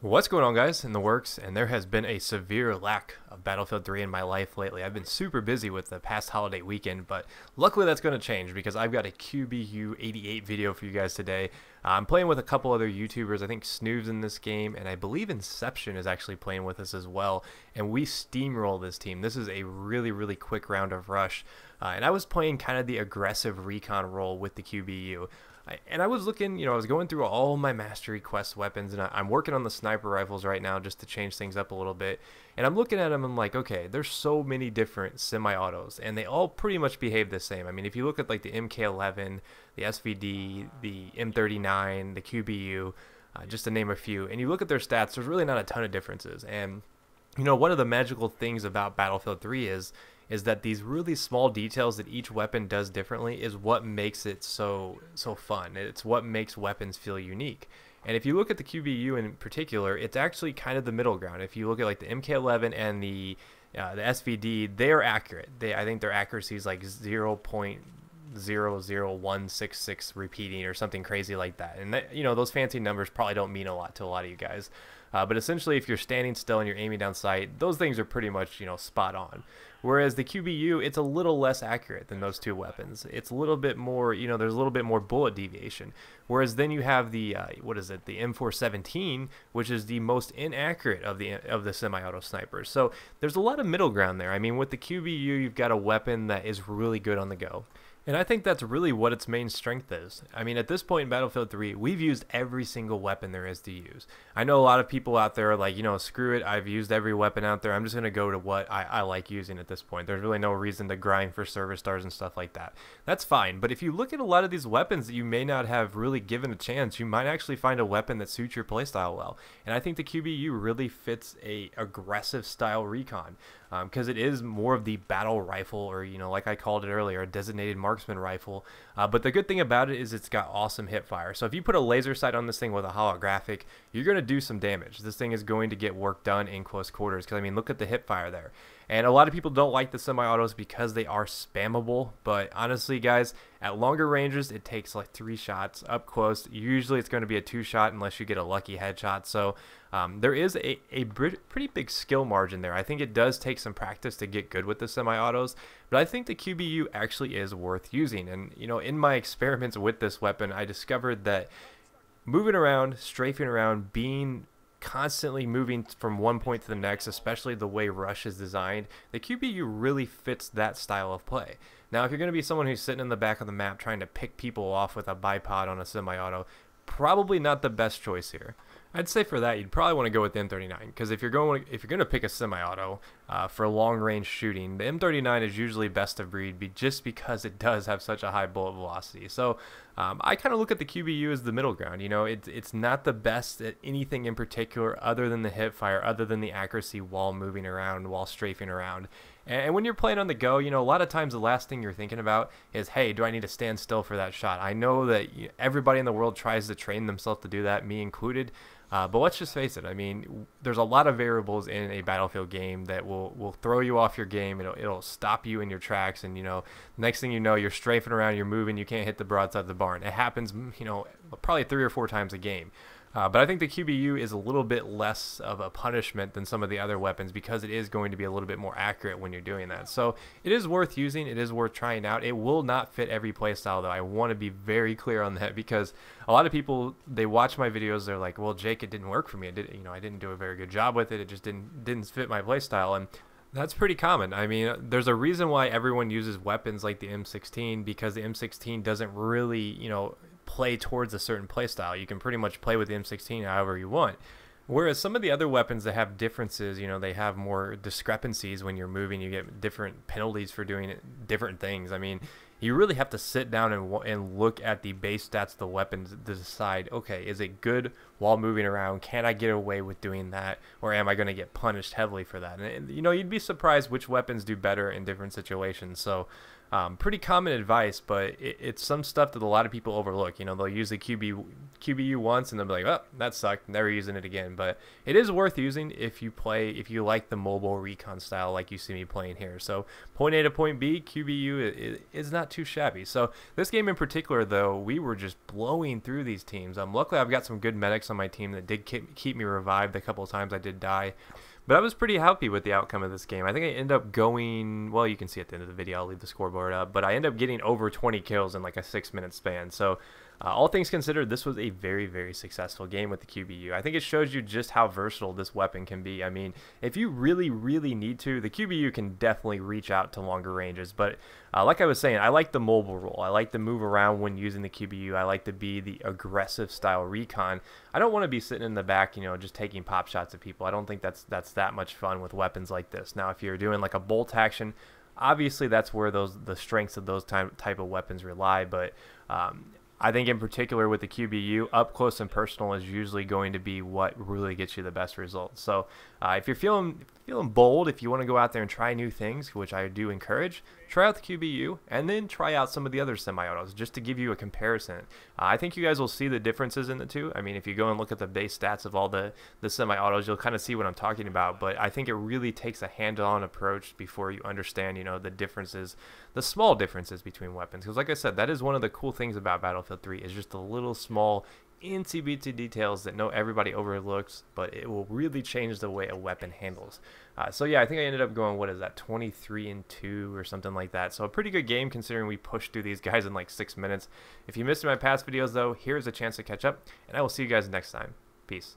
What's going on, guys? In the works, and there has been a severe lack of Battlefield 3 in my life lately. I've been super busy with the past holiday weekend, but luckily that's going to change because I've got a QBU-88 video for you guys today. I'm playing with a couple other YouTubers. I think Snoov's in this game, and I believe Inception is actually playing with us as well, and we steamroll this team. This is a really quick round of rush, and I was playing kind of the aggressive recon role with the QBU. And I was looking, I was going through all my mastery quest weapons, and I'm working on the sniper rifles right now just to change things up a little bit. And I'm looking at them, and I'm like, okay, there's so many different semi-autos, and they all pretty much behave the same. I mean, if you look at like the MK11, the SVD, the M39, the QBU, just to name a few, and you look at their stats, there's really not a ton of differences. And one of the magical things about Battlefield 3 is that these really small details that each weapon does differently is what makes it so fun. It's what makes weapons feel unique. And if you look at the QBU in particular, it's actually kind of the middle ground. If you look at like the MK11 and the SVD, they are accurate. I think their accuracy is like 0.00166 repeating or something crazy like that. And that, those fancy numbers probably don't mean a lot to a lot of you guys. But essentially, if you're standing still and you're aiming down sight, those things are pretty much, spot on. Whereas the QBU, it's a little less accurate than those two weapons. It's a little bit more, there's a little bit more bullet deviation. Whereas then you have the, the M417, which is the most inaccurate of the semi-auto snipers. So there's a lot of middle ground there. I mean, with the QBU, you've got a weapon that is really good on the go. And I think that's really what its main strength is. I mean, at this point in Battlefield 3, we've used every single weapon there is to use. I know a lot of people out there are like, screw it, I've used every weapon out there. I'm just going to go to what I like using at this point. There's really no reason to grind for service stars and stuff like that. That's fine. But if you look at a lot of these weapons that you may not have really given a chance, you might actually find a weapon that suits your playstyle well. And I think the QBU really fits a aggressive style recon. Because it is more of the battle rifle, or like I called it earlier, a designated marksman rifle. But the good thing about it is it's got awesome hip fire. So if you put a laser sight on this thing with a holographic, you're going to do some damage. This thing is going to get work done in close quarters. Because I mean, look at the hip fire there. And a lot of people don't like the semi-autos because they are spammable. But honestly, guys, at longer ranges, it takes like 3 shots. Up close, usually it's going to be a 2-shot unless you get a lucky headshot. So there is a pretty big skill margin there. I think it does take some practice to get good with the semi-autos. But I think the QBU actually is worth using. And, in my experiments with this weapon, I discovered that moving around, strafing around, being constantly moving from one point to the next, especially the way Rush is designed, the QBU really fits that style of play. Now, if you're going to be someone who's sitting in the back of the map trying to pick people off with a bipod on a semi-auto, probably not the best choice here. I'd say for that, you'd probably want to go with the M39, because if you're going to pick a semi-auto for long-range shooting, the M39 is usually best of breed, just because it does have such a high bullet velocity. So I kind of look at the QBU as the middle ground. It's not the best at anything in particular other than the hip fire, other than the accuracy while moving around, while strafing around. And when you're playing on the go, a lot of times the last thing you're thinking about is, hey, do I need to stand still for that shot? I know that everybody in the world tries to train themselves to do that, me included. But let's just face it. I mean, there's a lot of variables in a Battlefield game that will throw you off your game. It'll stop you in your tracks, and next thing you know, you're strafing around, you're moving, you can't hit the broadside of the barn. It happens, probably 3 or 4 times a game. But I think the QBU is a little bit less of a punishment than some of the other weapons, because it is going to be a little bit more accurate when you're doing that. So it is worth using. It is worth trying out. It will not fit every playstyle, though. I want to be very clear on that, because a lot of people, they watch my videos, they're like, well, Jake, it didn't work for me. I didn't do a very good job with it. It just didn't fit my playstyle. And that's pretty common. I mean, there's a reason why everyone uses weapons like the M16, because the M16 doesn't really, play towards a certain playstyle. You can pretty much play with the M16 however you want. Whereas some of the other weapons that have differences, they have more discrepancies when you're moving. You get different penalties for doing different things. I mean, you really have to sit down and look at the base stats of the weapons to decide, okay, is it good while moving around? Can I get away with doing that? Or am I going to get punished heavily for that? And you'd be surprised which weapons do better in different situations. So Pretty common advice, but it's some stuff that a lot of people overlook. You know, they'll use the QBU once and they'll be like, oh, that sucked, never using it again. But it is worth using if you like the mobile recon style like you see me playing here. So point A to point B, QBU is not too shabby. So this game in particular, though, we were just blowing through these teams. Luckily, I've got some good medics on my team that did keep me revived a couple of times I did die. But I was pretty happy with the outcome of this game. I think I ended up going, well, you can see at the end of the video, I'll leave the scoreboard up, but I ended up getting over 20 kills in like a 6-minute span. So all things considered, this was a very, very successful game with the QBU. I think it shows you just how versatile this weapon can be. I mean, if you really, really need to, the QBU can definitely reach out to longer ranges. But like I was saying, I like the mobile role. I like to move around when using the QBU. I like to be the aggressive style recon. I don't want to be sitting in the back, you know, just taking pop shots at people. I don't think that's that much fun with weapons like this. Now, if you're doing like a bolt action, obviously that's where the strengths of those type of weapons rely. But I think in particular with the QBU, up close and personal is usually going to be what really gets you the best results. So if you're feeling bold, if you want to go out there and try new things, which I do encourage, try out the QBU and then try out some of the other semi-autos just to give you a comparison. I think you guys will see the differences in the two. I mean, if you go and look at the base stats of all the semi-autos, you'll kind of see what I'm talking about. But I think it really takes a hands-on approach before you understand, you know, the differences, the small differences between weapons. Because like I said, that is one of the cool things about Battlefield 3 is just the little small itsy-bitsy details that everybody overlooks, but it will really change the way a weapon handles. So yeah, I think I ended up going, what is that, 23-2 or something like that. So a pretty good game considering we pushed through these guys in like 6 minutes. If you missed my past videos though, here's a chance to catch up, and I will see you guys next time. Peace.